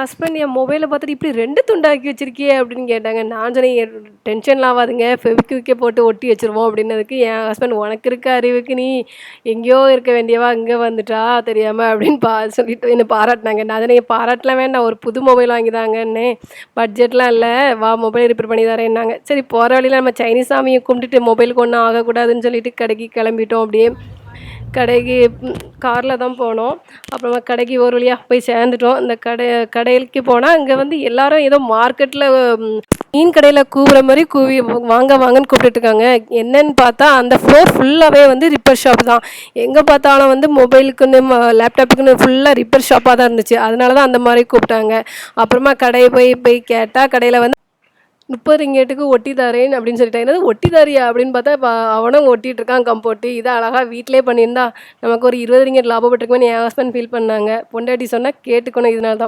Husband என் மொபைலை பார்த்துட்டு இப்படி 2 துண்டாக்கி வச்சிருக்கியே அப்படின்னு கேட்டாங்க. நான் சொன்னேன், டென்ஷன்லாம் ஆகாதுங்க, ஃபெவிக்விக்கே போட்டு ஒட்டி வச்சுருவோம் அப்படின்னதுக்கு என் ஹஸ்பண்ட், உனக்கு இருக்க அறிவுக்கு நீ எங்கேயோ இருக்க வேண்டியவா இங்கே வந்துட்டா தெரியாமல் அப்படின்னு சொல்லிட்டு என்னை பாராட்டினாங்க. நான் சொன்னேன், பாராட்டலாம் வேண்டாம், ஒரு புது மொபைல் வாங்கிதாங்கன்னு, பட்ஜெட்லாம் இல்லை, வா மொபைல் ரிப்பேர் பண்ணி தரேன்னாங்க. சரி, போகிற வழியில் நம்ம சைனீஸ் சாமியை கும்பிட்டுட்டு மொபைலுக்கு ஒன்றும் ஆகக்கூடாதுன்னு சொல்லிட்டு கடைக்கு கிளம்பிட்டோம். அப்படியே கடைக்கு காரில் தான் போனோம். அப்புறமா கடைக்கு ஒரு வழியாக போய் சேர்ந்துட்டோம். இந்த கடைக்கு போனால் அங்கே வந்து எல்லாரும் ஏதோ மார்க்கெட்டில் மீன் கடையில் கூவுற மாதிரி கூவி வாங்க வாங்கன்னு கூப்பிட்டுருக்காங்க. என்னன்னு பார்த்தா அந்த ஃப்ளோர் ஃபுல்லாகவே வந்து ரிப்பேர் ஷாப் தான். எங்கே பார்த்தாலும் வந்து மொபைலுக்குன்னு லேப்டாப்புக்குன்னு ஃபுல்லாக ரிப்பேர் ஷாப்பாக தான் இருந்துச்சு. அதனால தான் அந்த மாதிரி கூப்பிட்டாங்க. அப்புறமா கடையை போய் கேட்டால் கடையில் வந்து 30 ரிங்கேட்டுக்கு ஒட்டி தரேன் அப்படின்னு சொல்லிட்டாங்க. என்னது ஒட்டி தாரியா அப்படின்னு பார்த்தா, இப்போ அவனும் ஒட்டிகிட்டு இருக்கான் கம்போட்டு. இதை அழகாக வீட்டிலே பண்ணியிருந்தா நமக்கு ஒரு 20 ரிங்கேட் லாபப்பட்டிருக்குமே என் ஹஸ்பண்ட் ஃபீல் பண்ணாங்க. பொண்டாட்டி சொன்னால் கேட்டுக்கணும். இதனால தான்